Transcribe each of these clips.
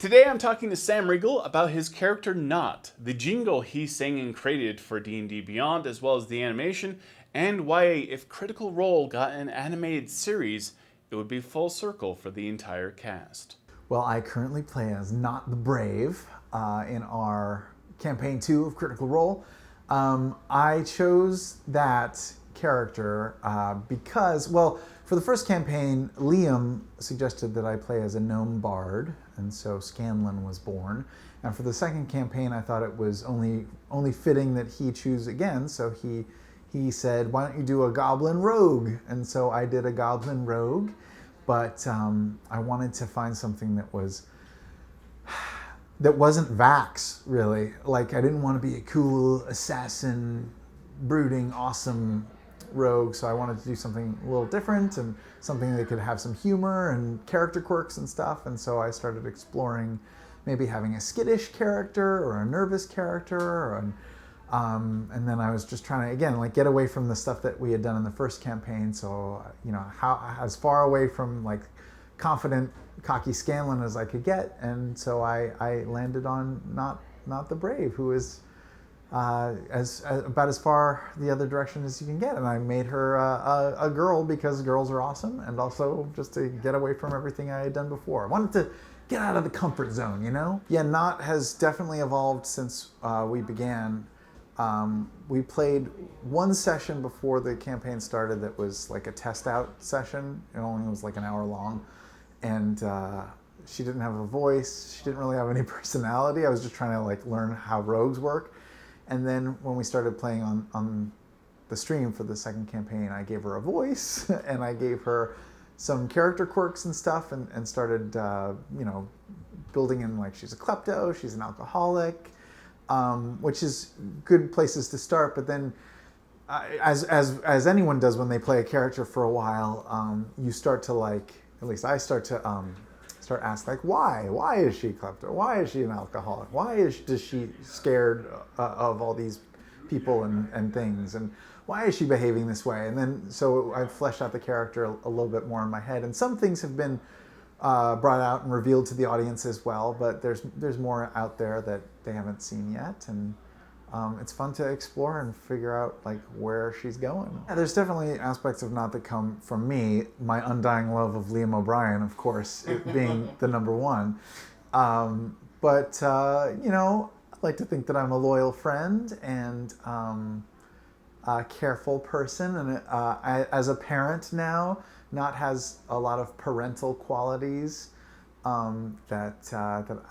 Today I'm talking to Sam Riegel about his character Nott, the jingle he sang and created for D&D Beyond, as well as the animation, and why if Critical Role got an animated series, it would be full circle for the entire cast. Well, I currently play as Nott the Brave in our campaign 2 of Critical Role. I chose that character because, well, for the first campaign, Liam suggested that I play as a gnome bard, and so Scanlan was born. And for the second campaign, I thought it was only fitting that he choose again, so he said, why don't you do a goblin rogue? And so I did a goblin rogue, but I wanted to find something that wasn't Vax, really. Like, I didn't want to be a cool assassin, brooding, awesome rogue, so I wanted to do something a little different and something that could have some humor and character quirks and stuff. And so I started exploring maybe having a skittish character or a nervous character, and then I was just trying to, again, like, get away from the stuff that we had done in the first campaign. So, you know, how as far away from like confident, cocky Scanlan as I could get. And so I landed on Nott the Brave, who is about as far the other direction as you can get. And I made her a girl because girls are awesome, and also just to get away from everything I had done before. I wanted to get out of the comfort zone, you know? Yeah, Nott has definitely evolved since we began. We played one session before the campaign started that was like a test out session. It only was like an hour long. And she didn't have a voice. She didn't really have any personality. I was just trying to like learn how rogues work. And then when we started playing on the stream for the second campaign, I gave her a voice and I gave her some character quirks and stuff, and started, you know, building in, like, she's a klepto, she's an alcoholic, which is good places to start. But then, as anyone does when they play a character for a while, you start to, like, at least I start to ask, like, why is she klepto? Why is she an alcoholic? Does she scared of all these people and things? And why is she behaving this way? And then, so I've fleshed out the character a little bit more in my head. And some things have been brought out and revealed to the audience as well, but there's more out there that they haven't seen yet. And it's fun to explore and figure out, like, where she's going. Yeah, there's definitely aspects of Nott that come from me, my undying love of Liam O'Brien, of course, it being the number one. But you know, I like to think that I'm a loyal friend and a careful person. And as a parent now, Nott has a lot of parental qualities that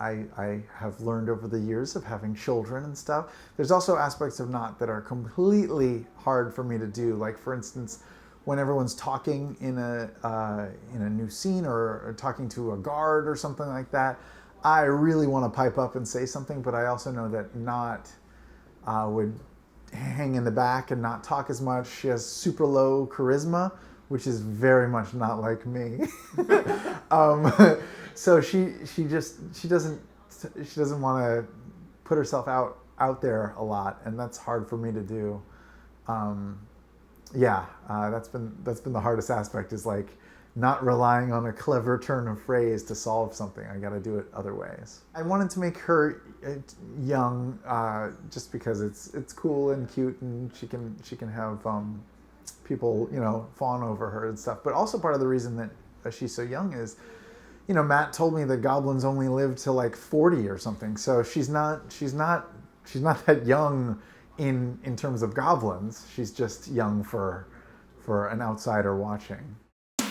I have learned over the years of having children and stuff. There's also aspects of Nott that are completely hard for me to do. Like, for instance, when everyone's talking in a new scene or talking to a guard or something like that, I really want to pipe up and say something, but I also know that Nott would hang in the back and not talk as much. She has super low charisma, which is very much not like me. So she doesn't want to put herself out there a lot, and that's hard for me to do. That's been the hardest aspect, is like not relying on a clever turn of phrase to solve something. I got to do it other ways. I wanted to make her young, just because it's cool and cute, and she can have people, you know, fawn over her and stuff. But also part of the reason that she's so young is, you know, Matt told me that goblins only live to like 40 or something. So she's not that young in terms of goblins. She's just young for an outsider watching. You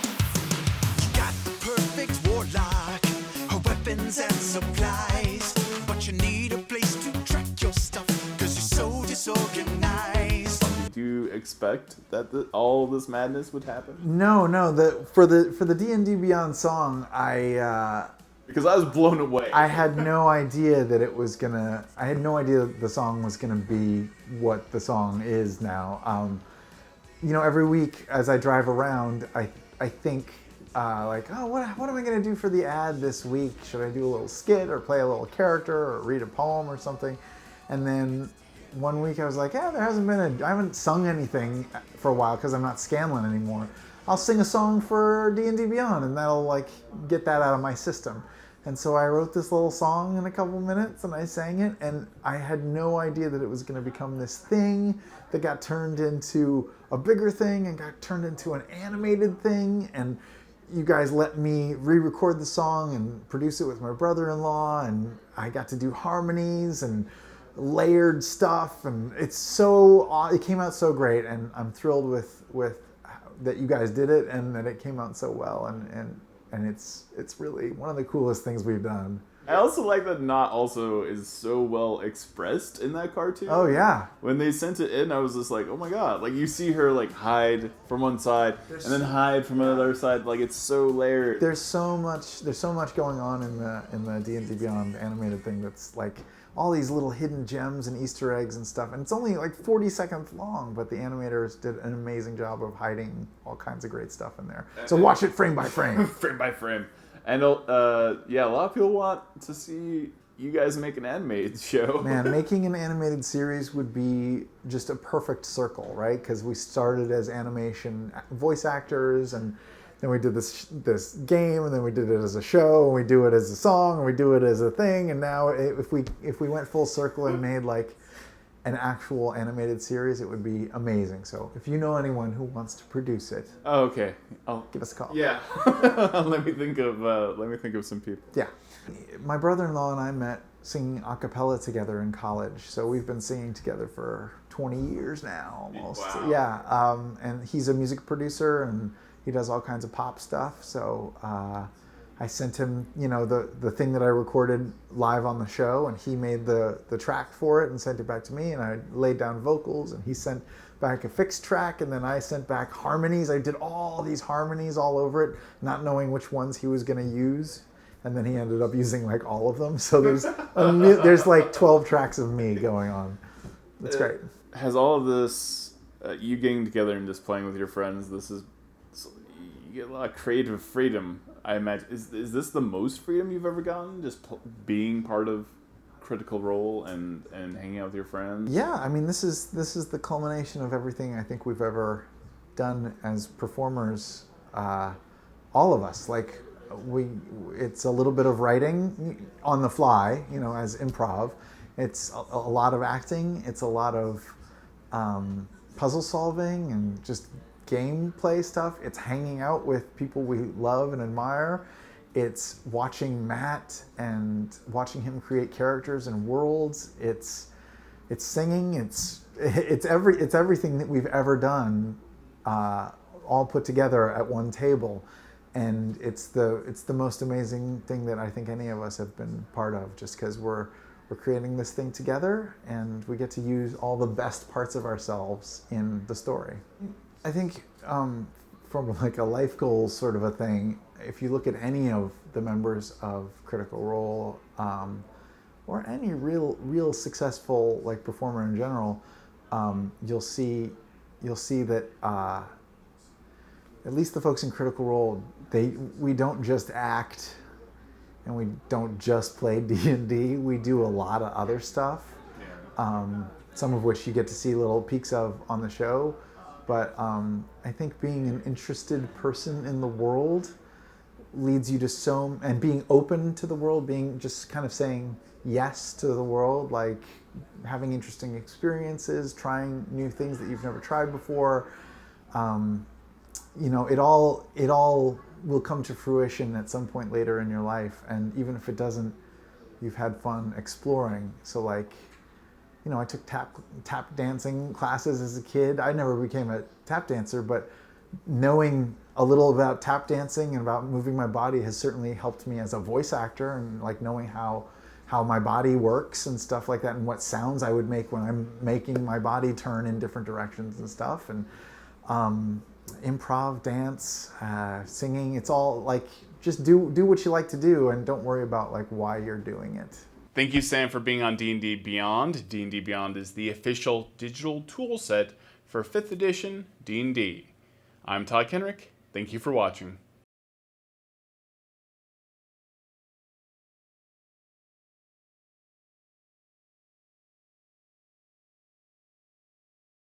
got the perfect warlock, her weapons and supplies, but you need a place to track your stuff, 'cause you're so disorganized. Did you expect that all this madness would happen? No. For the D&D Beyond song, Because I was blown away. I had no idea that it was gonna. I had no idea that the song was gonna be what the song is now. You know, every week as I drive around, I think like, oh, what am I gonna do for the ad this week? Should I do a little skit or play a little character or read a poem or something? And then one week I was like, I haven't sung anything for a while because I'm not Scanlan anymore. I'll sing a song for D&D Beyond, and that'll like get that out of my system. And so I wrote this little song in a couple minutes and I sang it, and I had no idea that it was going to become this thing that got turned into a bigger thing and got turned into an animated thing. And you guys let me re-record the song and produce it with my brother-in-law, and I got to do harmonies and layered stuff, and it came out so great, and I'm thrilled with that you guys did it and that it came out so well, and it's really one of the coolest things we've done. I also like that Nott also is so well expressed in that cartoon. Oh yeah. When they sent it in, I was just like, oh my god. Like, you see her like hide from one side and then hide from another side. Like, it's so layered. There's so much going on in the D&D Beyond animated thing that's like all these little hidden gems and Easter eggs and stuff. And it's only like 40 seconds long, but the animators did an amazing job of hiding all kinds of great stuff in there. So watch it frame by frame. Frame by frame. And yeah, a lot of people want to see you guys make an animated show. Man, making an animated series would be just a perfect circle, right? Because we started as animation voice actors, and then we did this game, and then we did it as a show, and we do it as a song, and we do it as a thing. And now if we went full circle and made like an actual animated series, it would be amazing. So if you know anyone who wants to produce it, oh, okay, give us a call. Yeah. let me think of some people. Yeah, my brother-in-law and I met singing a cappella together in college, so we've been singing together for 20 years now almost. Wow. Yeah, and he's a music producer and he does all kinds of pop stuff. So I sent him, the thing that I recorded live on the show, and he made the track for it and sent it back to me, and I laid down vocals, and he sent back a fixed track, and then I sent back harmonies. I did all these harmonies all over it, not knowing which ones he was going to use, and then he ended up using like all of them. So there's like 12 tracks of me going on. It's great. Has all of this, you getting together and just playing with your friends, you get a lot of creative freedom, I imagine. Is this the most freedom you've ever gotten? Just being part of Critical Role and hanging out with your friends? Yeah, I mean, this is the culmination of everything I think we've ever done as performers. All of us, like it's a little bit of writing on the fly, as improv. It's a lot of acting. It's a lot of puzzle solving and just gameplay stuff. It's hanging out with people we love and admire. It's watching Matt and watching him create characters and worlds. It's singing. It's everything that we've ever done, all put together at one table, and it's the most amazing thing that I think any of us have been part of. Just because we're creating this thing together, and we get to use all the best parts of ourselves in the story. I think from like a life goal sort of a thing, if you look at any of the members of Critical Role, or any real successful like performer in general, you'll see that at least the folks in Critical Role, we don't just act and we don't just play D&D. We do a lot of other stuff, some of which you get to see little peeks of on the show. But I think being an interested person in the world leads you to and being open to the world, being just kind of saying yes to the world, like having interesting experiences, trying new things that you've never tried before. It all will come to fruition at some point later in your life. And even if it doesn't, you've had fun exploring. So like, I took tap dancing classes as a kid. I never became a tap dancer, but knowing a little about tap dancing and about moving my body has certainly helped me as a voice actor, and like knowing how my body works and stuff like that, and what sounds I would make when I'm making my body turn in different directions and stuff. And improv, dance, singing, it's all like just do what you like to do, and don't worry about like why you're doing it. Thank you, Sam, for being on D&D Beyond. D&D Beyond is the official digital toolset for 5th edition D&D. I'm Todd Kenrick. Thank you for watching.